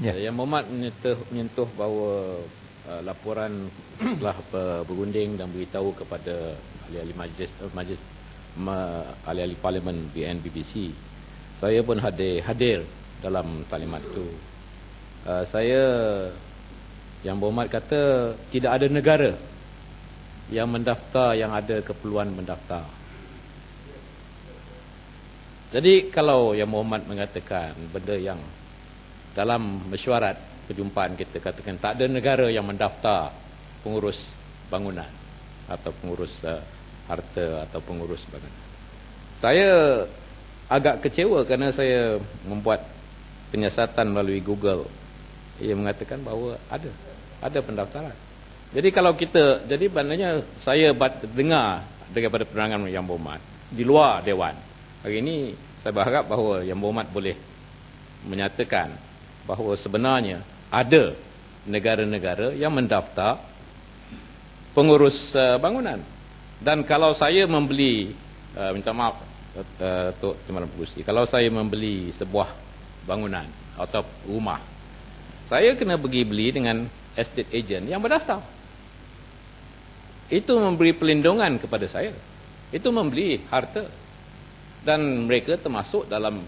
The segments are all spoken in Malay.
Yang Mohamad menyentuh bahawa laporan telah berunding dan beritahu kepada ahli-ahli ahli-ahli parlimen BN-BBC. Saya pun hadir dalam taklimat itu. Yang Mohamad kata tidak ada negara yang mendaftar yang ada keperluan mendaftar. Jadi kalau yang Mohamad mengatakan benda yang dalam mesyuarat perjumpaan kita katakan tak ada negara yang mendaftar pengurus bangunan atau pengurus harta atau pengurus bangunan. Saya agak kecewa kerana saya membuat penyiasatan melalui Google. Ia mengatakan bahawa ada pendaftaran. Jadi kalau jadi maknanya saya dengar daripada penerangan Yang Berhormat di luar Dewan. Hari ini saya berharap bahawa Yang Berhormat boleh menyatakan bahawa sebenarnya ada negara-negara yang mendaftar pengurus bangunan. Dan kalau saya membeli, minta maaf Tok Timbalan Pengerusi, kalau saya membeli sebuah bangunan atau rumah, saya kena pergi beli dengan estate agent yang berdaftar. Itu memberi pelindungan kepada saya. Itu membeli harta. Dan mereka termasuk dalam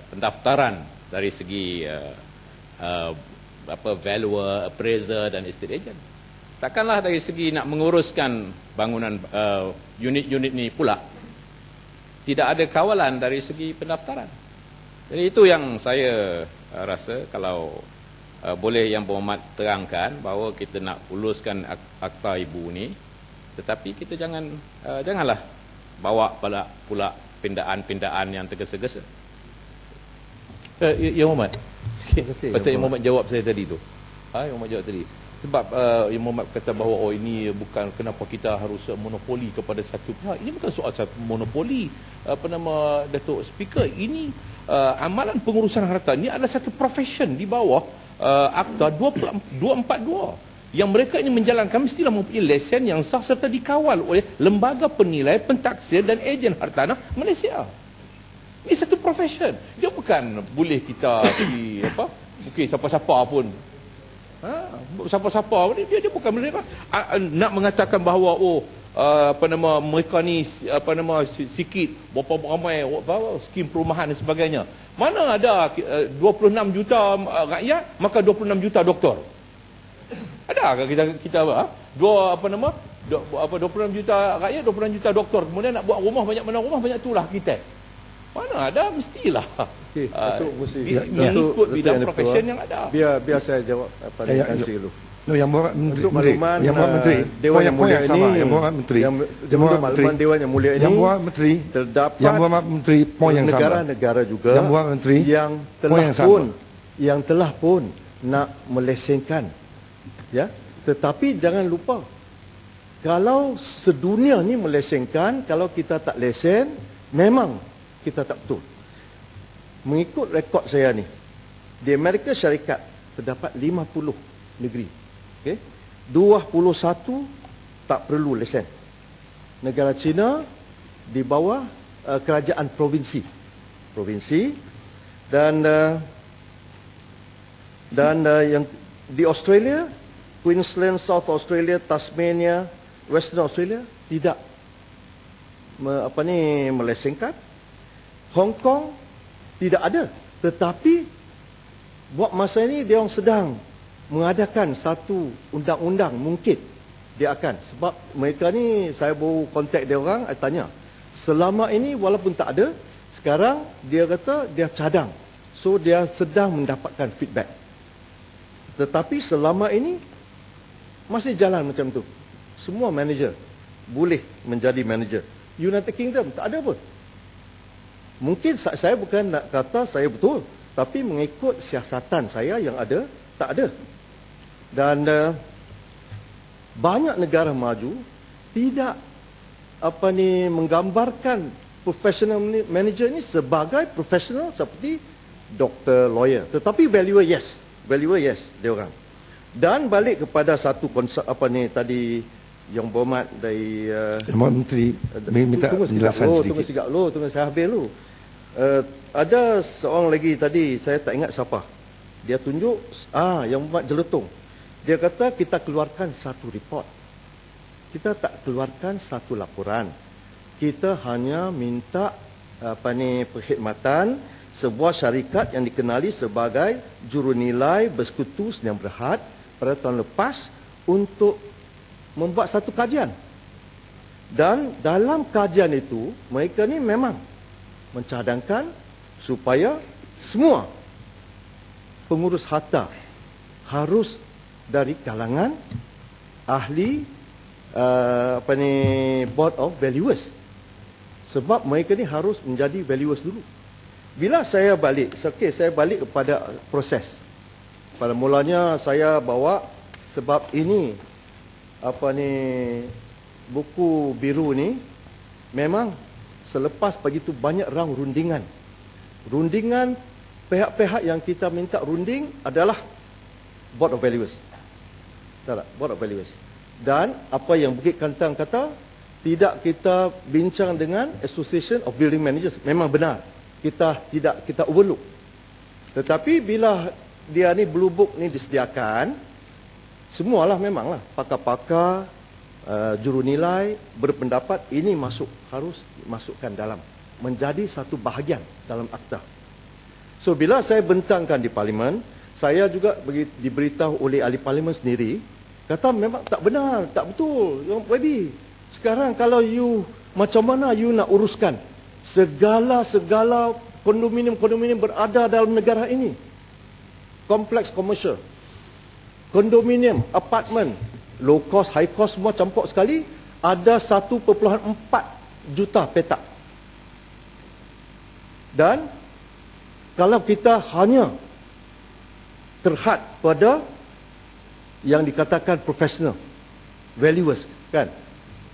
pendaftaran dari segi valuer, appraiser dan estate agent. Takkanlah dari segi nak menguruskan bangunan unit-unit ni pula tidak ada kawalan dari segi pendaftaran. Jadi itu yang saya rasa kalau boleh Yang Berhormat terangkan bahawa kita nak uluskan akta ibu ni, tetapi kita janganlah bawa pula pindaan-pindaan yang tergesa-gesa. Yang Berhormat, sikit pasal Yang Berhormat jawab saya tadi tu. Yang Berhormat jawab tadi. Sebab Yang Berhormat kata bahawa ini bukan kenapa kita harus monopoli kepada satu pihak. Ini bukan soal satu monopoli. Datuk Speaker, ini amalan pengurusan harta ini adalah satu profession di bawah Akta 242. Yang mereka ini menjalankan mestilah mempunyai lesen yang sah serta dikawal oleh Lembaga Penilai, Pentaksir dan Ejen Hartanah Malaysia. Ini satu profession. Dia bukan boleh kita mungkin siapa-siapa pun. Siapa-siapa dia bukan mereka nak mengatakan bahawa mereka ni sikit berapa ramai skim perumahan dan sebagainya. Mana ada 26 juta rakyat maka 26 juta doktor. Adakah kita 26 juta rakyat 26 juta doktor, kemudian nak buat rumah banyak mana rumah banyak itulah arkitek. Mana ada, mestilah mengikut bidang profession yang ada. Biar saya jawab kasih dulu. Yang Berhormat Menteri, untuk makluman Dewan Yang Mulia ini, Yang Berhormat Menteri, untuk makluman Dewan Yang Mulia ini, Yang Berhormat Menteri, terdapat Yang Berhormat Menteri poin yang sama. Negara-negara juga Yang Berhormat Menteri yang telah pun nak melesenkan, ya. Tetapi jangan lupa, kalau sedunia ni melesenkan, kalau kita tak lesen, memang kita tak betul. Mengikut rekod saya ni, di Amerika Syarikat terdapat 50 negeri. Okay? 21 tak perlu lesen. Negara China di bawah kerajaan provinsi. Dan yang di Australia, Queensland, South Australia, Tasmania, Western Australia tidak melesenkan. Hong Kong tidak ada, tetapi buat masa ini dia orang sedang mengadakan satu undang-undang, mungkin dia akan, sebab mereka ni saya baru kontak dia orang, saya tanya selama ini walaupun tak ada, sekarang dia kata dia cadang, so dia sedang mendapatkan feedback. Tetapi selama ini masih jalan macam tu, semua manager boleh menjadi manager. United Kingdom tak ada pun. Mungkin saya bukan nak kata saya betul, tapi mengikut siasatan saya yang ada, tak ada. Dan banyak negara maju tidak menggambarkan professional manager ni sebagai profesional seperti doktor, lawyer. Tetapi valuer yes dia orang. Dan balik kepada satu konsep tadi Yang Berhormat dari Yang Berhormat Menteri minta penjelasan sedikit. Tunggu saya habis dulu. Ada seorang lagi tadi, saya tak ingat siapa. Dia tunjuk, yang buat jeletung. Dia kata kita keluarkan satu report. Kita tak keluarkan satu laporan. Kita hanya minta perkhidmatan sebuah syarikat yang dikenali sebagai jurunilai bersekutu Sdn Bhd pada tahun lepas untuk membuat satu kajian. Dan dalam kajian itu, mereka ni memang mencadangkan supaya semua pengurus harta harus dari kalangan ahli Board of Valuers. Sebab mereka ni harus menjadi valuers dulu. Bila saya balik, saya balik kepada proses. Pada mulanya saya bawa sebab ini buku biru ni memang selepas begitu banyak rang rundingan. Rundingan pihak-pihak yang kita minta runding adalah Board of Valuers. Tak? Board of Valuers. Dan apa yang Bukit Kantang kata, tidak kita bincang dengan Association of Building Managers. Memang benar. Kita overlook. Tetapi bila dia ni blue book ni disediakan, semualah memanglah pakar-pakar jurunilai berpendapat ini harus masukkan dalam menjadi satu bahagian dalam akta. So bila saya bentangkan di parlimen, saya juga diberitahu oleh ahli parlimen sendiri, kata memang tak benar, tak betul. Yang baby, sekarang kalau you macam mana you nak uruskan segala kondominium berada dalam negara ini, kompleks komersial, kondominium, apartmen, low cost, high cost semua campur sekali, ada 1.4 juta petak. Dan kalau kita hanya terhad pada yang dikatakan professional valuers, kan,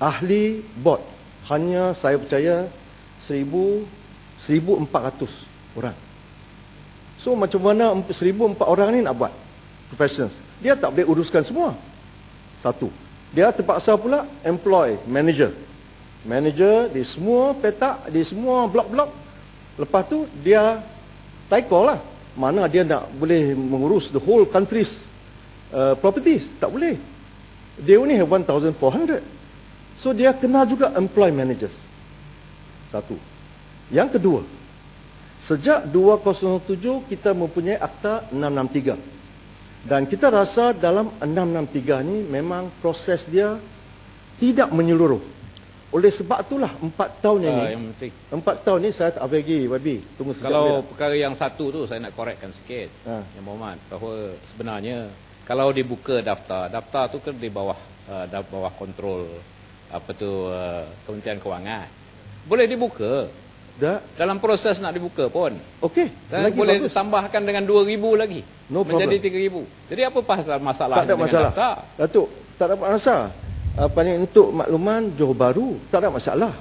ahli board, hanya saya percaya 1,400 orang. So macam mana 1,400 orang ni nak buat professionals? Dia tak boleh uruskan semua. Satu, dia terpaksa pula employ manager di semua petak, di semua blok-blok. Lepas tu dia taikor lah. Mana dia nak boleh mengurus the whole country's properties? Tak boleh. They only have 1,400. So dia kena juga employ managers. Satu. Yang kedua, sejak 2007 kita mempunyai Akta 663. Dan kita rasa dalam 663 ni memang proses dia tidak menyeluruh. Oleh sebab itulah 4 tahun ini, 4 tahun ni saya tak bagi, Wabi. Tunggu sekejap. Kalau perkara yang satu tu saya nak korekkan sikit, Yang Muhammad, bahawa sebenarnya kalau dibuka daftar tu kan di bawah kontrol Kementerian Kewangan. Boleh dibuka. Dalam proses nak dibuka pun. Okey. Dan boleh ditambahkan dengan 2,000 lagi. No problem. Menjadi 3,000. Jadi apa pasal masalah tak ada masalah. Daftar? Datuk, tak ada masalah. Untuk makluman Johor Bahru, tak ada masalah.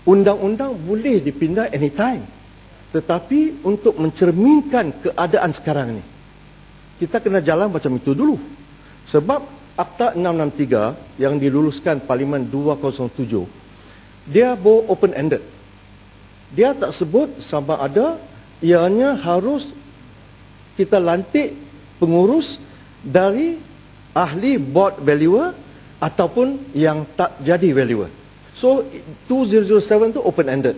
Undang-undang boleh dipindah anytime. Tetapi untuk mencerminkan keadaan sekarang ni, kita kena jalan macam itu dulu. Sebab Akta 663 yang diluluskan Parlimen 207, dia open-ended. Dia tak sebut sama ada ianya harus kita lantik pengurus dari ahli board valuer ataupun yang tak jadi valuer. So 2007 tu open-ended.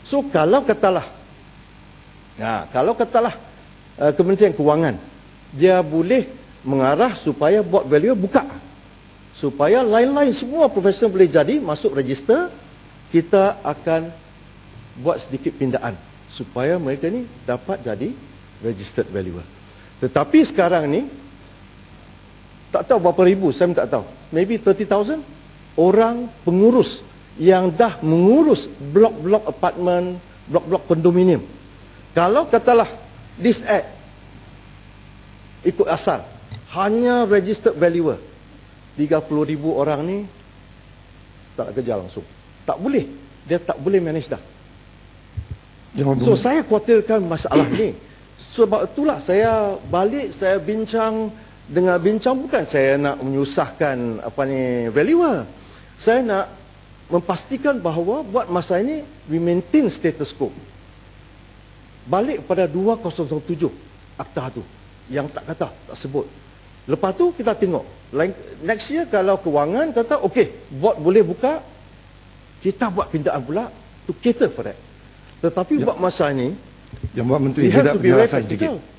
So kalau katalah Kementerian Kewangan, dia boleh mengarah supaya board valuer buka, supaya lain-lain semua profesional boleh jadi masuk register. Kita akan buat sedikit pindaan supaya mereka ni dapat jadi registered valuer. Tetapi sekarang ni tak tahu berapa ribu, saya tak tahu. Maybe 30,000 orang pengurus yang dah mengurus blok-blok apartmen, blok-blok kondominium. Kalau katalah this act ikut asal, hanya registered valuer, 30,000 orang ni tak nak kerja langsung. Tak boleh. Dia tak boleh manage dah. So saya khawatirkan masalah ni. Sebab itulah saya balik, saya bincang. Dengan bincang bukan saya nak menyusahkan valuer. Saya nak memastikan bahawa buat masa ini we maintain status quo. Balik pada 2007 akta tu. yang tak kata, tak sebut. Lepas tu kita tengok next year kalau kewangan kata okey, board boleh buka, kita buat pindaan pula to cater for that. Tetapi buat masa ni Yang buat Menteri we have tidak to be very penjelasan sedikit. practical.